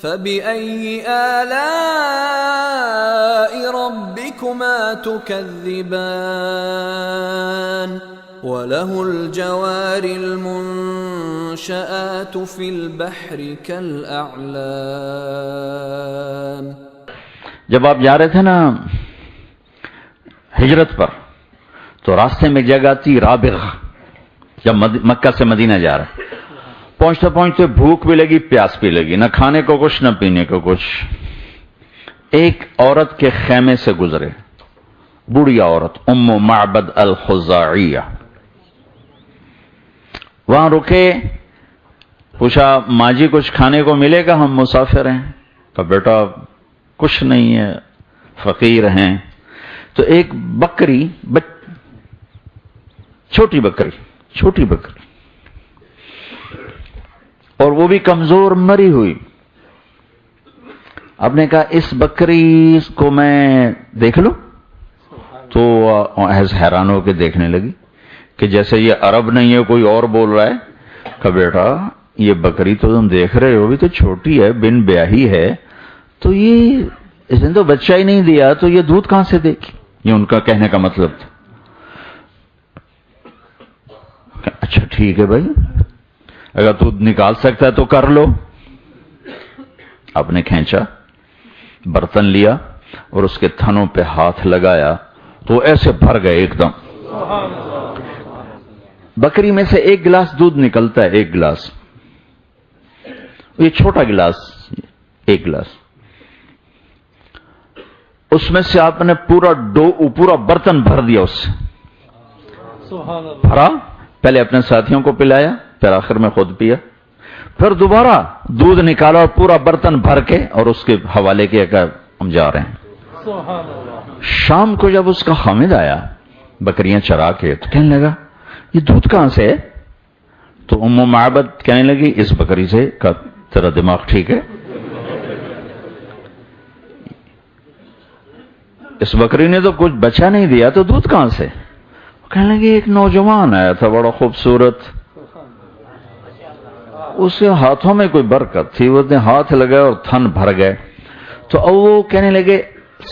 فَبِأَيِّ آلَاءِ رَبِّكُمَا تُكَذِّبَانِ وَلَهُ الْجَوَارِ الْمُنشَآتُ فِي الْبَحْرِ كَالْأَعْلَامِ۔ جب آپ جا رہے تھے نا ہجرت پر تو راستے میں ایک جگہ تھی رابغ، جب مکہ سے مدینہ جا رہے پہنچتے پہنچتے بھوک بھی لگی پیاس بھی لگی، نہ کھانے کو کچھ نہ پینے کو کچھ۔ ایک عورت کے خیمے سے گزرے، بوڑھی عورت ام معبد الخزاعیہ، وہاں رکے، پوچھا ماں جی کچھ کھانے کو ملے گا، ہم مسافر ہیں؟ کہا بیٹا کچھ نہیں ہے، فقیر ہیں۔ تو ایک بکری، چھوٹی بکری اور وہ بھی کمزور مری ہوئی، آپ نے کہا اس بکری کو میں دیکھ لوں؟ تو حیران ہو کے دیکھنے لگی کہ جیسے یہ عرب نہیں ہے کوئی اور بول رہا ہے۔ کہا بیٹا یہ بکری تو تم دیکھ رہے ہو بھی تو چھوٹی ہے، بن بیاہی ہے، تو یہ اس نے تو بچہ ہی نہیں دیا، تو یہ دودھ کہاں سے دے گی؟ یہ ان کا کہنے کا مطلب تھا۔ اچھا ٹھیک ہے بھائی، اگر تو نکال سکتا ہے تو کر لو۔ آپ نے کھینچا، برتن لیا اور اس کے تھنوں پہ ہاتھ لگایا تو ایسے بھر گئے ایک دم۔ بکری میں سے ایک گلاس دودھ نکلتا ہے، ایک گلاس، یہ چھوٹا گلاس، ایک گلاس، اس میں سے آپ نے پورا برتن بھر دیا، اس سے بھرا، پہلے اپنے ساتھیوں کو پلایا، پھر آخر میں خود پیا، پھر دوبارہ دودھ نکالا اور پورا برتن بھر کے اور اس کے حوالے کیا کہ ہم جا رہے ہیں۔ شام کو جب اس کا حامد آیا بکریاں چرا کے تو کہنے لگا یہ دودھ کہاں سے ہے؟ تو ام معبد کہنے لگی اس بکری سے۔ کہا تیرا دماغ ٹھیک ہے؟ اس بکری نے تو کچھ بچہ نہیں دیا تو دودھ کہاں سے؟ کہنے لگے ایک نوجوان آیا تھا بڑا خوبصورت، اس کے ہاتھوں میں کوئی برکت تھی، وہ نے ہاتھ لگائے اور تھن بھر گئے۔ تو اب وہ کہنے لگے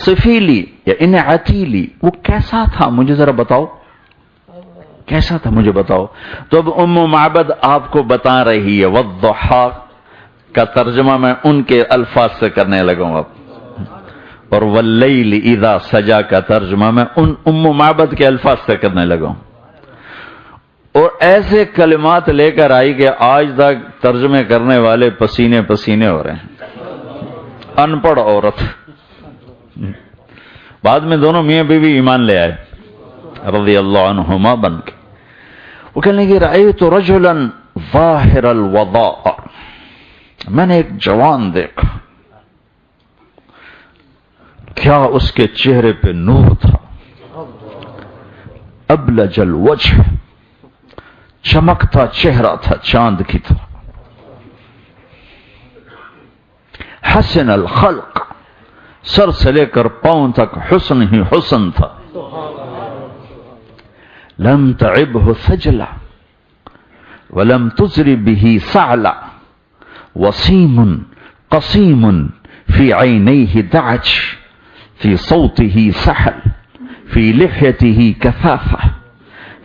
سفیلی یا انعتیلی، وہ کیسا تھا مجھے ذرا بتاؤ، کیسا تھا مجھے بتاؤ۔ تو اب ام معبد آپ کو بتا رہی ہے، والضحاک کا ترجمہ میں ان کے الفاظ سے کرنے لگا ہوں اب، اور واللیل اذا سجا کا ترجمہ میں ان ام معبد کے الفاظ سے کرنے لگا ہوں، اور ایسے کلمات لے کر آئی کہ آج تک ترجمے کرنے والے پسینے پسینے ہو رہے ہیں۔ ان پڑھ عورت، بعد میں دونوں میاں بیوی ایمان لے آئے رضی اللہ عنہما بن کے۔ وہ کہنے لگے رأیت رجلا ظاہر الوضاء، میں نے ایک جوان دیکھا، کیا اس کے چہرے پہ نور تھا، ابلج الوجہ، چمکتا چہرہ تھا چاند کی طرح، حسن الخلق، سر سے لے کر پاؤں تک حسن ہی حسن تھا، لم تعبه سجلا ولم تزر به سعلا، وسیم قسیم فی عینیہ دعج، فی صوته سحل، فی لحیته کثافہ،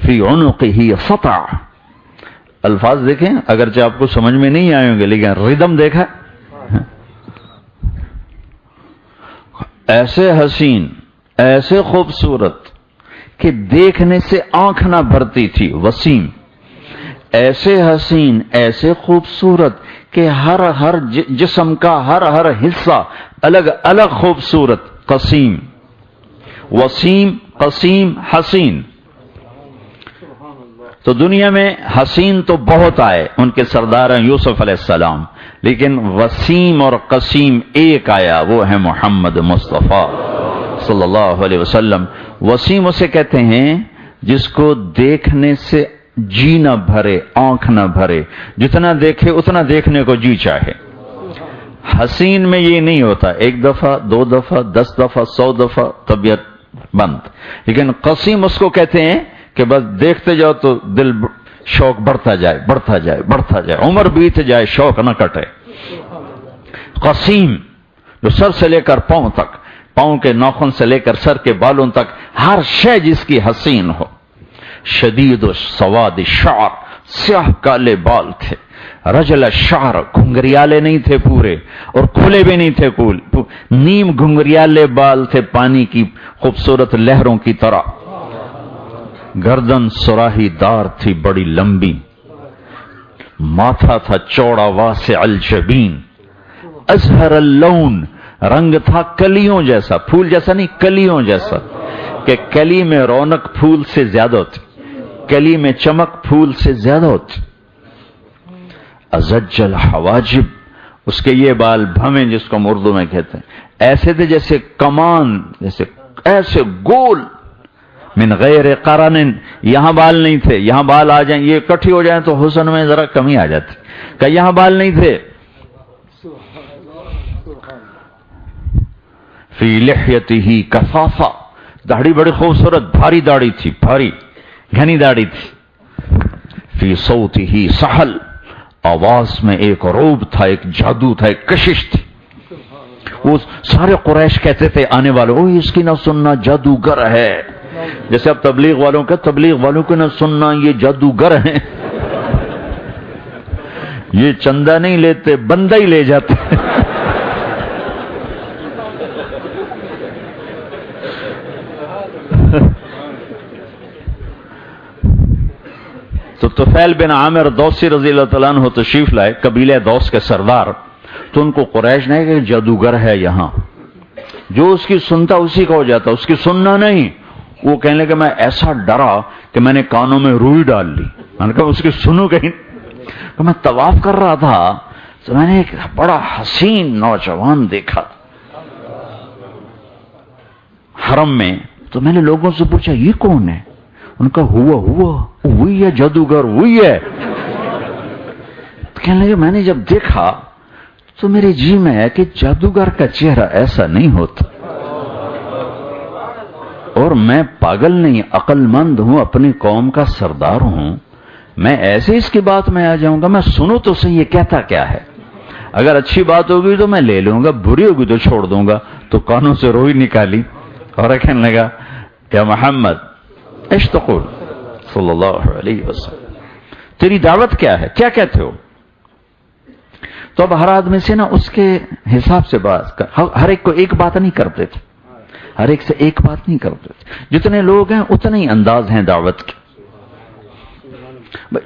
فی عنقه سطع۔ الفاظ دیکھیں، اگرچہ آپ کو سمجھ میں نہیں آئیں گے لیکن ردم دیکھا، ایسے حسین، ایسے خوبصورت کہ دیکھنے سے آنکھ نہ بھرتی تھی، وسیم، ایسے حسین، ایسے خوبصورت کہ ہر جسم کا ہر حصہ الگ الگ خوبصورت، قسیم، وسیم، قسیم، حسین۔ تو دنیا میں حسین تو بہت آئے، ان کے سردار ہیں یوسف علیہ السلام، لیکن وسیم اور قسیم ایک آیا، وہ ہے محمد مصطفیٰ صلی اللہ علیہ وسلم۔ وسیم اسے کہتے ہیں جس کو دیکھنے سے جی نہ بھرے، آنکھ نہ بھرے، جتنا دیکھے اتنا دیکھنے کو جی چاہے۔ حسین میں یہ نہیں ہوتا، ایک دفعہ، 2 دفعہ، 10 دفعہ، 100 دفعہ طبیعت بند، لیکن قسیم اس کو کہتے ہیں کہ بس دیکھتے جاؤ تو دل شوق بڑھتا جائے، بڑھتا جائے، بڑھتا جائے، عمر بیت جائے، شوق نہ کٹے۔ قسیم جو سر سے لے کر پاؤں تک، پاؤں کے ناخن سے لے کر سر کے بالوں تک ہر شے جس کی حسین ہو، شدید سواد الشعر سیاہ کالے بال تھے، رجل الشعر گھنگریالے نہیں تھے پورے اور کھلے بھی نہیں تھے، نیم گھنگریالے بال تھے پانی کی خوبصورت لہروں کی طرح، گردن سراہی دار تھی بڑی لمبی، ماتھا تھا چوڑا واسع الجبین، ازہر اللون رنگ تھا کلیوں جیسا، پھول جیسا نہیں کلیوں جیسا، کہ کلی میں رونق پھول سے زیادہ ہوتی، کلی میں چمک پھول سے زیادہ ہوتی، ازج الحواجب اس کے یہ بال بھمیں جس کو ہم اردو میں کہتے ہیں ایسے تھے جیسے کمان، جیسے ایسے گول، من غیر قرن یہاں بال نہیں تھے، یہاں بال آ جائیں یہ اکٹھی ہو جائیں تو حسن میں ذرا کمی آ جاتی، کہ یہاں بال نہیں تھے، فی لحیتہ کثافہ داڑھی بڑی خوبصورت بھاری داڑھی تھی، بھاری گھنی داڑھی تھی، فی صوتہ سحل آواز میں ایک روب تھا، ایک جادو تھا، ایک کشش تھی، وہ سارے قریش کہتے تھے آنے والے او اس کی نہ سننا جادوگر ہے، جیسے اب تبلیغ والوں کا تبلیغ والوں کو نہ سننا یہ جادوگر ہیں، یہ چندہ نہیں لیتے بندہ ہی لے جاتے تو طفیل بن عامر دوسی رضی اللہ تعالیٰ عنہ تشریف لائے، قبیلہ دوس کے سردار، تو ان کو قریش نے کہ جادوگر ہے یہاں، جو اس کی سنتا اسی کا ہو جاتا، اس کی سننا نہیں، وہ کہنے لگے میں ایسا ڈرا کہ میں نے کانوں میں روئی ڈال لی، میں نے کہا اس کی سنو کہیں، کہ میں طواف کر رہا تھا تو میں نے ایک بڑا حسین نوجوان دیکھا حرم میں، تو میں نے لوگوں سے پوچھا یہ کون ہے، ان کا وہی ہے جادوگر وہی ہے، تو کہنے لگے میں نے جب دیکھا تو میرے جی میں ہے کہ جادوگر کا چہرہ ایسا نہیں ہوتا، اور میں پاگل نہیں عقل مند ہوں، اپنی قوم کا سردار ہوں، میں ایسے اس کی بات میں آ جاؤں گا، میں سنوں تو صحیح یہ کہتا کیا ہے، اگر اچھی بات ہوگی تو میں لے لوں گا، بری ہوگی تو چھوڑ دوں گا، تو کانوں سے روئی نکالی اور کہنے لگا یا محمد ايش تقول صلی اللہ علیہ وسلم، تیری دعوت کیا ہے، کیا کہتے ہو؟ تو اب ہر آدمی سے نا اس کے حساب سے بات کر، ہر ایک کو ایک بات نہیں کرتے تھے، ہر ایک سے ایک بات نہیں کرتے تھے، جتنے لوگ ہیں اتنے ہی انداز ہیں دعوت کے،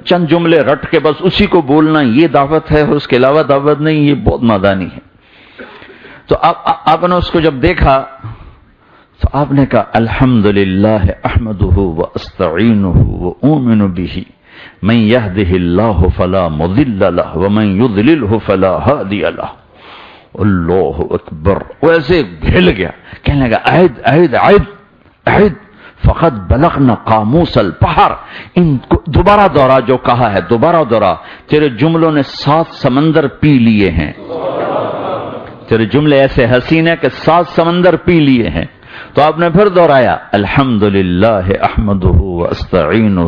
چند جملے رٹ کے بس اسی کو بولنا یہ دعوت ہے، اس کے علاوہ دعوت نہیں، یہ بہت نادانی ہے۔ تو آپ نے اس کو جب دیکھا تو آپ نے کہا الحمدللہ احمدہ واستعینہ واؤمن بہ من یہدہ اللہ فلا مضل لہ ومن یضللہ فلا ہادی لہ، اللہ اکبر، ویسے ہل گیا، کہنے لگا عہد عہد عہد عہد فقط بلغنا قاموس البحر، ان کو دوبارہ دورہ جو کہا ہے، دوبارہ دورہ، تیرے جملوں نے 7 سمندر پی لیے ہیں، تیرے جملے ایسے حسین ہیں کہ 7 سمندر پی لیے ہیں۔ تو آپ نے پھر دہرایا الحمدللہ احمدہ واستعینہ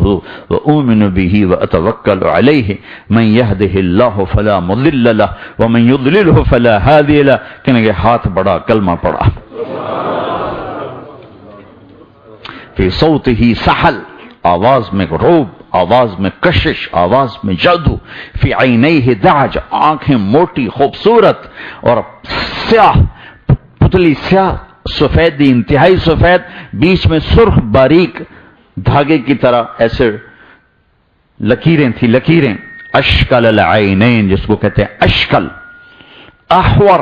واؤمن بہ واتوکل علیہ من یہدہ اللہ فلا مضل لہ ومن یضللہ فلا ہادی لہ، کہنے کہ ہاتھ بڑا کلمہ پڑا، فی صوتہ سحل آواز میں روب، آواز میں کشش، آواز میں جادو، فی عینیہ دعج آنکھیں موٹی خوبصورت اور سیاہ، پتلی سیاہ سفید، انتہائی سفید، بیچ میں سرخ باریک دھاگے کی طرح ایسے لکیریں تھی، لکیریں، اشکل العینین جس کو کہتے ہیں اشکل، احور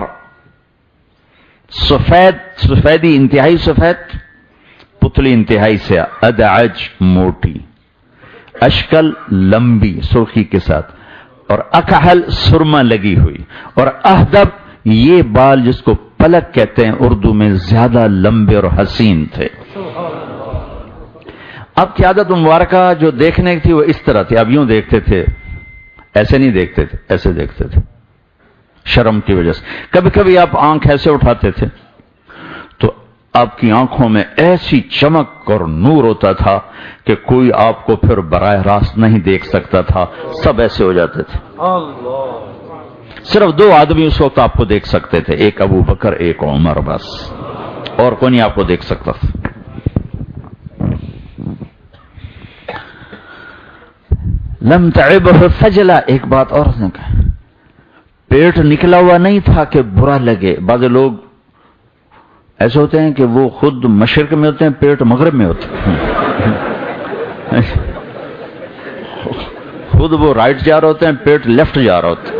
سفید، سفیدی انتہائی سفید، پتلی انتہائی سے، ادعج موٹی، اشکل لمبی سرخی کے ساتھ، اور اکحل سرما لگی ہوئی، اور اہدب یہ بال جس کو پلک کہتے ہیں اردو میں زیادہ لمبے اور حسین تھے۔ اب کی عادت مبارکہ جو دیکھنے کی تھی وہ اس طرح تھی، اب یوں دیکھتے تھے، ایسے نہیں دیکھتے تھے، ایسے دیکھتے تھے شرم کی وجہ سے، کبھی کبھی آپ آنکھ ایسے اٹھاتے تھے تو آپ کی آنکھوں میں ایسی چمک اور نور ہوتا تھا کہ کوئی آپ کو پھر براہ راست نہیں دیکھ سکتا تھا، سب ایسے ہو جاتے تھے۔ صرف 2 آدمی اس وقت آپ کو دیکھ سکتے تھے، ایک ابو بکر ایک عمر، بس اور کوئی نہیں آپ کو دیکھ سکتا تھا۔ لم تعبہ فجلا، ایک بات اور نے کہا، پیٹ نکلا ہوا نہیں تھا کہ برا لگے۔ بعض لوگ ایسے ہوتے ہیں کہ وہ خود مشرق میں ہوتے ہیں، پیٹ مغرب میں ہوتے ہیں، خود وہ رائٹ جا رہے ہوتے ہیں، پیٹ لیفٹ جا رہا ہوتا ہے،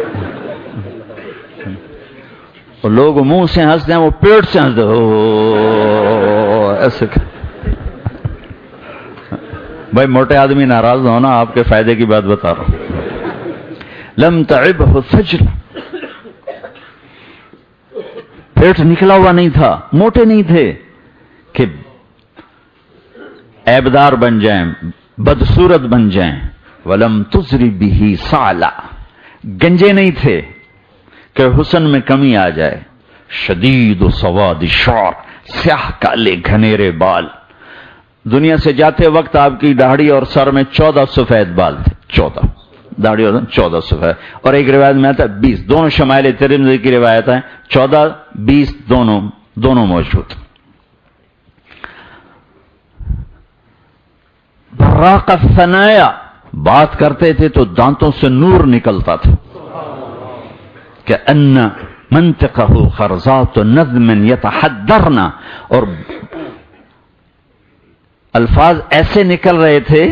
اور لوگ منہ سے ہنستے ہیں، وہ پیٹ سے ہنستے ایسے۔ بھائی موٹے آدمی ناراض نہ ہونا، آپ کے فائدے کی بات بتا رہا ہوں۔ لم تعبہ فجر، پیٹ نکلا ہوا نہیں تھا، موٹے نہیں تھے کہ عیبدار بن جائیں، بدصورت بن جائیں۔ ولم تزری بہ سعلا، گنجے نہیں تھے کہ حسن میں کمی آ جائے۔ شدید سواد الشعر، سیاہ کالے گھنیرے بال، دنیا سے جاتے وقت آپ کی داڑھی اور سر میں 14 سفید بال تھے، 14 داڑھی اور 14 سفید، اور ایک روایت میں آتا ہے 20، دونوں شمائل ترمذی کی روایت ہیں، 14 20 دونوں موجود۔ براق الثنایا، بات کرتے تھے تو دانتوں سے نور نکلتا تھا، کہ ان منطقہ خرزات نظم یتحدرن، اور الفاظ ایسے نکل رہے تھے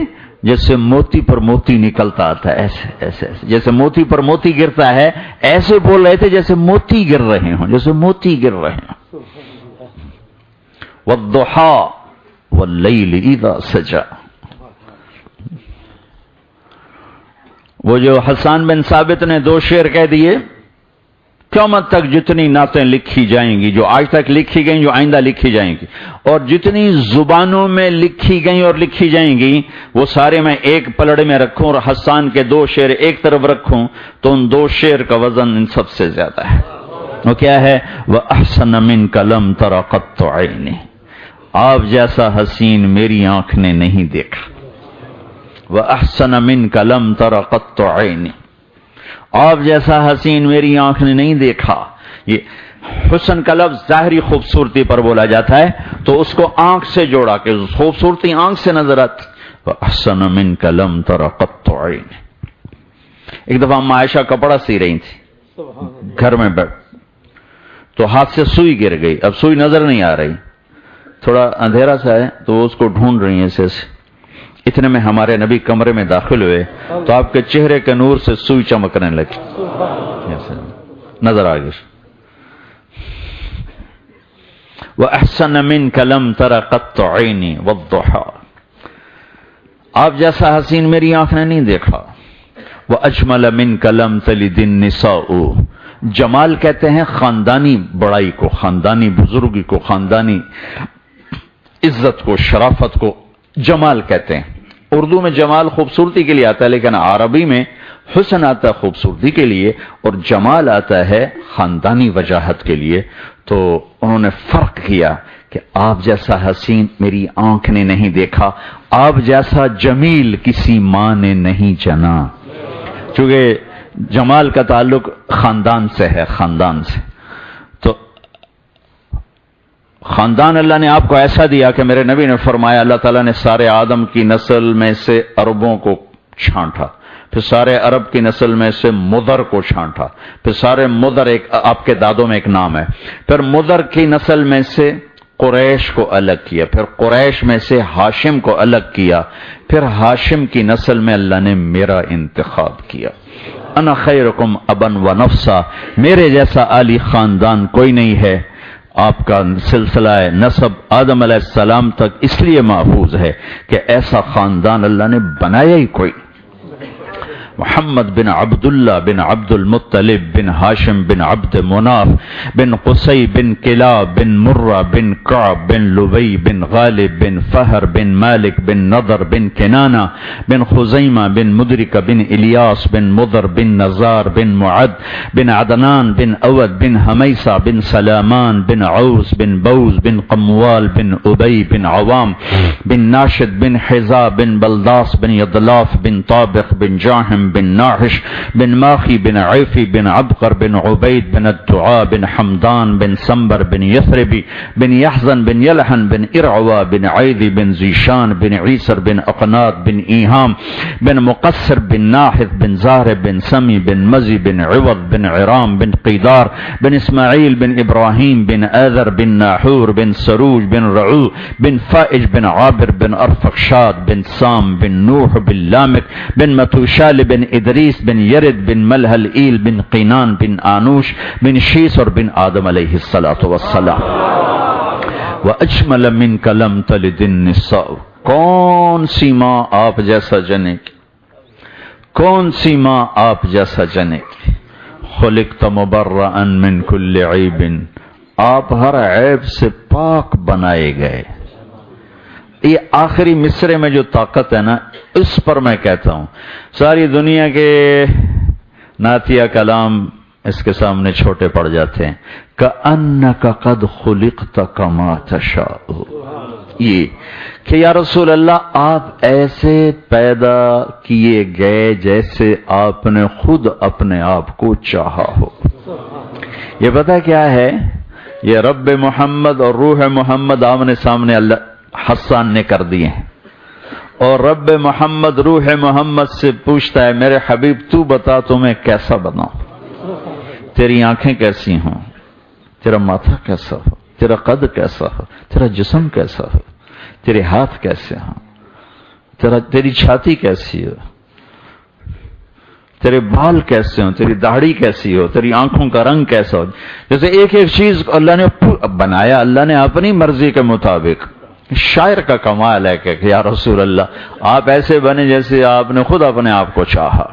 جیسے موتی پر موتی نکلتا آتا ہے، ایسے ایسے ایسے، جیسے موتی پر موتی گرتا ہے، ایسے بول رہے تھے جیسے موتی گر رہے ہوں، جیسے موتی گر رہے ہیں۔ والضحى واللیل اذا سجى، وہ جو حسان بن ثابت نے 2 شعر کہہ دیے، قیامت تک جتنی نعتیں لکھی جائیں گی، جو آج تک لکھی گئیں، جو آئندہ لکھی جائیں گی، اور جتنی زبانوں میں لکھی گئیں اور لکھی جائیں گی، وہ سارے میں ایک پلڑے میں رکھوں اور حسان کے 2 شعر ایک طرف رکھوں تو ان 2 شعر کا وزن ان سب سے زیادہ ہے۔ وہ کیا ہے؟ وَأَحْسَنَ مِنْكَ لَمْ تَرَ قَطُّ عَيْنِي، آپ جیسا حسین میری آنکھ نے نہیں دیکھا۔ وَأَحْسَنَ مِنْكَ لَمْ تَرَ قَطُّ عَيْنِي، آپ جیسا حسین میری آنکھ نے نہیں دیکھا۔ یہ حسن کا لفظ ظاہری خوبصورتی پر بولا جاتا ہے تو اس کو آنکھ سے جوڑا کہ خوبصورتی آنکھ سے نظر آتی۔ وَأَحْسَنَ مِنْكَ لَمْ تَرَ قَطُّ عَيْنِي۔ ایک دفعہ اما عائشہ کپڑا سی رہی تھی گھر میں بیٹھ، تو ہاتھ سے سوئی گر گئی، اب سوئی نظر نہیں آ رہی، تھوڑا اندھیرا سا ہے تو وہ اس کو ڈھونڈ رہی ہیں ایسے۔ اتنے میں ہمارے نبی کمرے میں داخل ہوئے تو آپ کے چہرے کے نور سے سوئی چمکنے لگی، نظر آ گئی۔ وَأَحْسَنَ مِنْكَ لَمْ تَرَ قَطُّ عَيْنِي وَالضُّحَى، آپ جیسا حسین میری آنکھ نے نہیں دیکھا۔ وَأَجْمَلَ مِنْكَ لَمْ تَلِدِ النِّسَاءُ، جمال کہتے ہیں خاندانی بڑائی کو، خاندانی بزرگی کو، خاندانی عزت کو، شرافت کو جمال کہتے ہیں۔ اردو میں جمال خوبصورتی کے لیے آتا ہے، لیکن عربی میں حسن آتا ہے خوبصورتی کے لیے اور جمال آتا ہے خاندانی وجاہت کے لیے۔ تو انہوں نے فرق کیا کہ آپ جیسا حسین میری آنکھ نے نہیں دیکھا، آپ جیسا جمیل کسی ماں نے نہیں جنا، چونکہ جمال کا تعلق خاندان سے ہے، خاندان سے۔ تو خاندان اللہ نے آپ کو ایسا دیا کہ میرے نبی نے فرمایا اللہ تعالیٰ نے سارے آدم کی نسل میں سے عربوں کو چھانٹا، پھر سارے عرب کی نسل میں سے مدر کو چھانٹا، پھر سارے مدر، ایک آپ کے دادوں میں ایک نام ہے، پھر مدر کی نسل میں سے قریش کو الگ کیا، پھر قریش میں سے ہاشم کو الگ کیا، پھر ہاشم کی نسل میں اللہ نے میرا انتخاب کیا۔ انا خیرکم ابا و نفسا، میرے جیسا عالی خاندان کوئی نہیں ہے۔ آپ کا سلسلہ نسب آدم علیہ السلام تک اس لیے محفوظ ہے کہ ایسا خاندان اللہ نے بنایا ہی کوئی۔ محمد بن عبداللہ بن عبد المطلب بن ہاشم بن عبد مناف بن قصی بن کلاب بن مرہ بن کعب بن لبی بن غالب بن فہر بن مالک بن نضر بن کنانہ بن خزیمہ بن مدرکہ بن الیاس بن مضر بن نزار بن معد بن عدنان بن اود بن حمیسہ بن سلامان بن عوس بن بوز بن قموال بن ابی بن عوام بن ناشد بن حذا بن بلداس بن یضلاف بن طابق بن جاہم نعم بن ناحش بن ماخی بن عیفی بن عبقر بن عبید بن الدعاء بن حمدان بن سنبر بن یثربی بن یحزن بن یلحن بن ارعوا بن عیدی بن زیشان بن عیسر بن اقناط بن ایہام بن مقصر بن ناحث بن زہر بن سمی بن مزی بن عوض بن عرام بن قیدار بن اسماعیل بن ابراہیم بن آذر بن ناحور بن سروج بن رعو بن فائج بن عابر بن ارفخشاد بن سام بن نوح بن لامک بن متوشال بن ادریس بن یرد بن ملحل ایل بن قینان بن آنوش بن شیسر بن آدم علیہ الصلاۃ والسلام وَأَجْمَلَ مِنْكَ لَمْ تَلِدِ النِّسَاءُ کون سی ماں آپ جیسا جنے کی، کون سی ماں آپ جیسا جنے کی، خلقت مبرئا من کل عیب آپ ہر عیب سے پاک بنائے گئے۔ یہ آخری مصرے میں جو طاقت ہے نا، اس پر میں کہتا ہوں ساری دنیا کے نعتیہ کلام اس کے سامنے چھوٹے پڑ جاتے ہیں۔ کأنک قد خلقت کما تشاء، یہ کہ یا رسول اللہ آپ ایسے پیدا کیے گئے جیسے آپ نے خود اپنے آپ کو چاہا ہو۔ یہ پتہ کیا ہے، یہ رب محمد اور روح محمد آمنے سامنے اللہ حسان نے کر دیے ہیں، اور رب محمد روح محمد سے پوچھتا ہے میرے حبیب تو بتا تمہیں کیسا بناؤں، تیری آنکھیں کیسی ہوں، تیرا ماتھا کیسا ہو، تیرا قد کیسا ہو، تیرا جسم کیسا ہو، تیرے ہاتھ کیسے ہوں، تیری چھاتی کیسی ہو، تیرے بال کیسے ہوں، تیری داڑھی کیسی ہو، تیری آنکھوں کا رنگ کیسا ہو۔ جیسے ایک ایک چیز اللہ نے بنایا، اللہ نے اپنی مرضی کے مطابق۔ شاعر کا کمال ہے کہ یا رسول اللہ آپ ایسے بنے جیسے آپ نے خود اپنے آپ کو چاہا۔